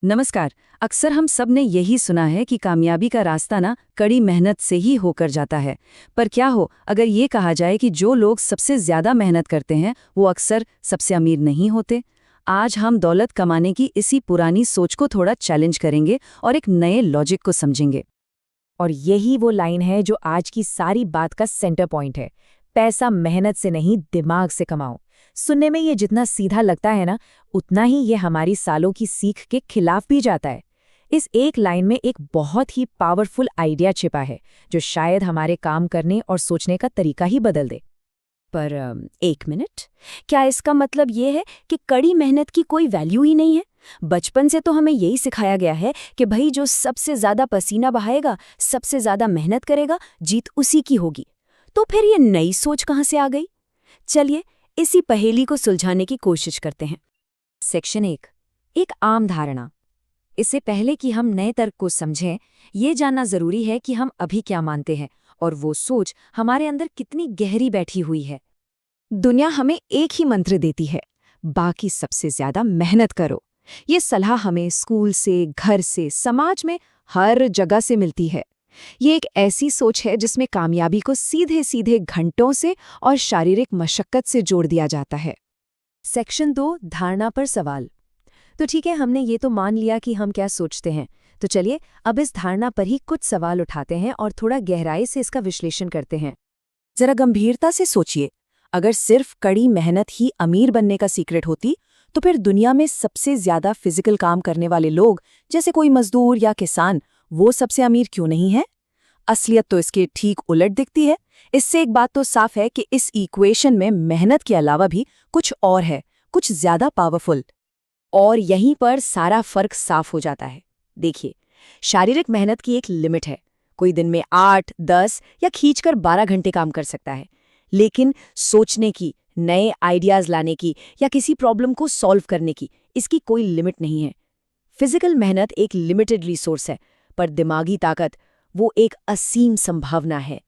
नमस्कार। अक्सर हम सब ने यही सुना है कि कामयाबी का रास्ता ना कड़ी मेहनत से ही होकर जाता है। पर क्या हो अगर ये कहा जाए कि जो लोग सबसे ज्यादा मेहनत करते हैं वो अक्सर सबसे अमीर नहीं होते। आज हम दौलत कमाने की इसी पुरानी सोच को थोड़ा चैलेंज करेंगे और एक नए लॉजिक को समझेंगे। और यही वो लाइन है जो आज की सारी बात का सेंटर पॉइंट है। पैसा मेहनत से नहीं, दिमाग से कमाओ। सुनने में ये जितना सीधा लगता है ना, उतना ही ये हमारी सालों की सीख के खिलाफ भी जाता है। इस एक लाइन में एक बहुत ही पावरफुल आइडिया छिपा है, जो शायद हमारे काम करने और सोचने का तरीका ही बदल दे। पर एक मिनट, क्या इसका मतलब ये है कि कड़ी मेहनत की कोई वैल्यू ही नहीं है? बचपन से तो हमें यही सिखाया गया है कि भाई जो सबसे ज्यादा पसीना बहाएगा, सबसे ज्यादा मेहनत करेगा, जीत उसी की होगी। तो फिर ये नई सोच कहाँ से आ गई? चलिए इसी पहेली को सुलझाने की कोशिश करते हैं। सेक्शन 1, एक आम धारणा। इससे पहले कि हम नए तर्क को समझें, ये जानना जरूरी है कि हम अभी क्या मानते हैं और वो सोच हमारे अंदर कितनी गहरी बैठी हुई है। दुनिया हमें एक ही मंत्र देती है, बाकी सबसे ज्यादा मेहनत करो। ये सलाह हमें स्कूल से, घर से, समाज में हर जगह से मिलती है। ये एक ऐसी सोच है जिसमें कामयाबी को सीधे सीधे घंटों से और शारीरिक मशक्कत से जोड़ दिया जाता है। सेक्शन 2, धारणा पर सवाल। तो ठीक है, हमने ये तो मान लिया कि हम क्या सोचते हैं। तो चलिए अब इस धारणा पर ही कुछ सवाल उठाते हैं और थोड़ा गहराई से इसका विश्लेषण करते हैं। जरा गंभीरता से सोचिए, अगर सिर्फ कड़ी मेहनत ही अमीर बनने का सीक्रेट होती, तो फिर दुनिया में सबसे ज्यादा फिजिकल काम करने वाले लोग, जैसे कोई मजदूर या किसान, वो सबसे अमीर क्यों नहीं है? असलियत तो इसके ठीक उलट दिखती है। इससे एक बात तो साफ है कि इस इक्वेशन में मेहनत के अलावा भी कुछ और है, कुछ ज्यादा पावरफुल। और यहीं पर सारा फर्क साफ हो जाता है। देखिए, शारीरिक मेहनत की एक लिमिट है। कोई दिन में 8, 10 या खींचकर 12 घंटे काम कर सकता है। लेकिन सोचने की, नए आइडियाज लाने की या किसी प्रॉब्लम को सॉल्व करने की, इसकी कोई लिमिट नहीं है। फिजिकल मेहनत एक लिमिटेड रिसोर्स है, पर दिमागी ताकत वो एक असीम संभावना है।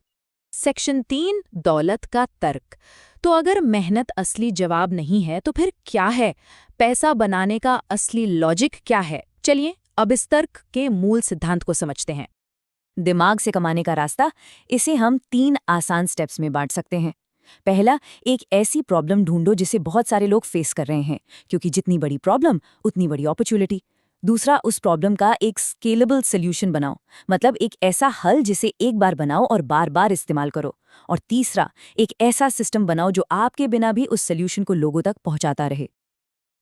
सेक्शन 3, दौलत का तर्क। तो अगर मेहनत असली जवाब नहीं है तो फिर क्या है? पैसा बनाने का असली लॉजिक क्या है? चलिए अब इस तर्क के मूल सिद्धांत को समझते हैं। दिमाग से कमाने का रास्ता, इसे हम 3 आसान स्टेप्स में बांट सकते हैं। पहला, एक ऐसी प्रॉब्लम ढूंढो जिसे बहुत सारे लोग फेस कर रहे हैं, क्योंकि जितनी बड़ी प्रॉब्लम उतनी बड़ी अपॉर्चुनिटी। दूसरा, उस प्रॉब्लम का एक स्केलेबल सोल्यूशन बनाओ, मतलब एक ऐसा हल जिसे एक बार बनाओ और बार बार इस्तेमाल करो। और तीसरा, एक ऐसा सिस्टम बनाओ जो आपके बिना भी उस सोल्यूशन को लोगों तक पहुंचाता रहे।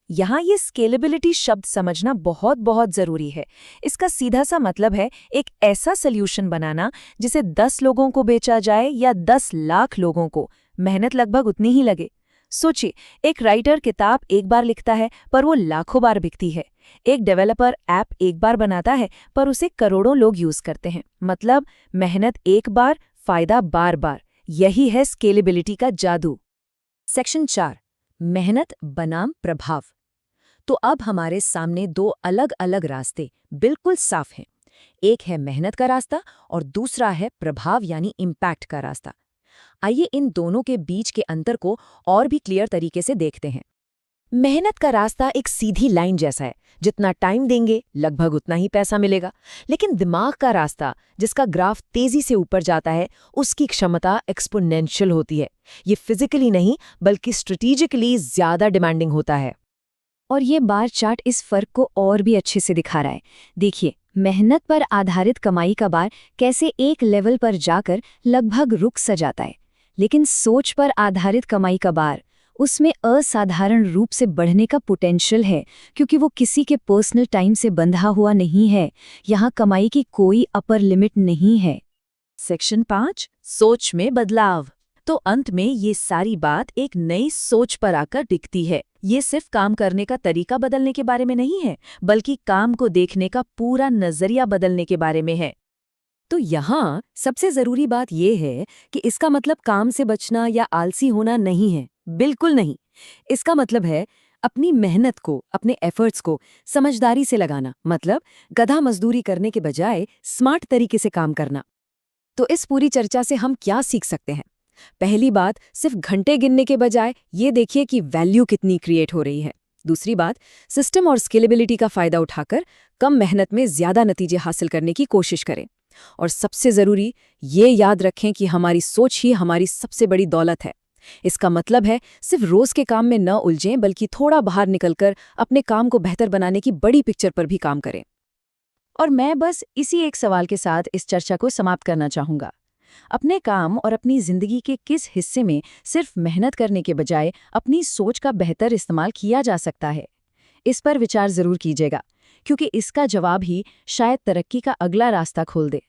यहाँ ये स्केलेबिलिटी शब्द समझना बहुत बहुत जरूरी है। इसका सीधा सा मतलब है एक ऐसा सोल्यूशन बनाना जिसे 10 लोगों को बेचा जाए या 10 लाख लोगों को, मेहनत लगभग उतनी ही लगे। सोचिए, एक राइटर किताब एक बार लिखता है पर वो लाखों बार बिकती है। एक डेवलपर ऐप एक बार बनाता है पर उसे करोड़ों लोग यूज करते हैं। मतलब मेहनत एक बार, फायदा बार बार। यही है स्केलेबिलिटी का जादू। सेक्शन 4, मेहनत बनाम प्रभाव। तो अब हमारे सामने 2 अलग अलग रास्ते बिल्कुल साफ हैं। एक है मेहनत का रास्ता और दूसरा है प्रभाव यानी इम्पैक्ट का रास्ता। आइए इन दोनों के बीच के अंतर को और भी क्लियर तरीके से देखते हैं। मेहनत का रास्ता एक सीधी लाइन जैसा है, जितना टाइम देंगे लगभग उतना ही पैसा मिलेगा। लेकिन दिमाग का रास्ता, जिसका ग्राफ तेजी से ऊपर जाता है, उसकी क्षमता एक्सपोनेंशियल होती है। ये फिजिकली नहीं बल्कि स्ट्रेटेजिकली ज्यादा डिमांडिंग होता है। और ये बार चार्ट इस फर्क को और भी अच्छे से दिखा रहा है। देखिए, मेहनत पर आधारित कमाई का बार कैसे एक लेवल पर जाकर लगभग रुक सा जाता है, लेकिन सोच पर आधारित कमाई का बार, उसमें असाधारण रूप से बढ़ने का पोटेंशियल है, क्योंकि वो किसी के पर्सनल टाइम से बंधा हुआ नहीं है। यहाँ कमाई की कोई अपर लिमिट नहीं है। सेक्शन 5, सोच में बदलाव। तो अंत में ये सारी बात एक नई सोच पर आकर टिकती है। ये सिर्फ काम करने का तरीका बदलने के बारे में नहीं है, बल्कि काम को देखने का पूरा नजरिया बदलने के बारे में है। तो यहाँ सबसे जरूरी बात यह है कि इसका मतलब काम से बचना या आलसी होना नहीं है, बिल्कुल नहीं। इसका मतलब है अपनी मेहनत को, अपने एफर्ट्स को समझदारी से लगाना, मतलब गधा मजदूरी करने के बजाय स्मार्ट तरीके से काम करना। तो इस पूरी चर्चा से हम क्या सीख सकते हैं? पहली बात, सिर्फ घंटे गिनने के बजाय ये देखिए कि वैल्यू कितनी क्रिएट हो रही है। दूसरी बात, सिस्टम और स्केलेबिलिटी का फायदा उठाकर कम मेहनत में ज्यादा नतीजे हासिल करने की कोशिश करें। और सबसे जरूरी, ये याद रखें कि हमारी सोच ही हमारी सबसे बड़ी दौलत है। इसका मतलब है सिर्फ रोज के काम में न उलझें, बल्कि थोड़ा बाहर निकलकर अपने काम को बेहतर बनाने की बड़ी पिक्चर पर भी काम करें। और मैं बस इसी एक सवाल के साथ इस चर्चा को समाप्त करना चाहूंगा। अपने काम और अपनी जिंदगी के किस हिस्से में सिर्फ मेहनत करने के बजाय अपनी सोच का बेहतर इस्तेमाल किया जा सकता है? इस पर विचार जरूर कीजिएगा, क्योंकि इसका जवाब ही शायद तरक्की का अगला रास्ता खोल दे।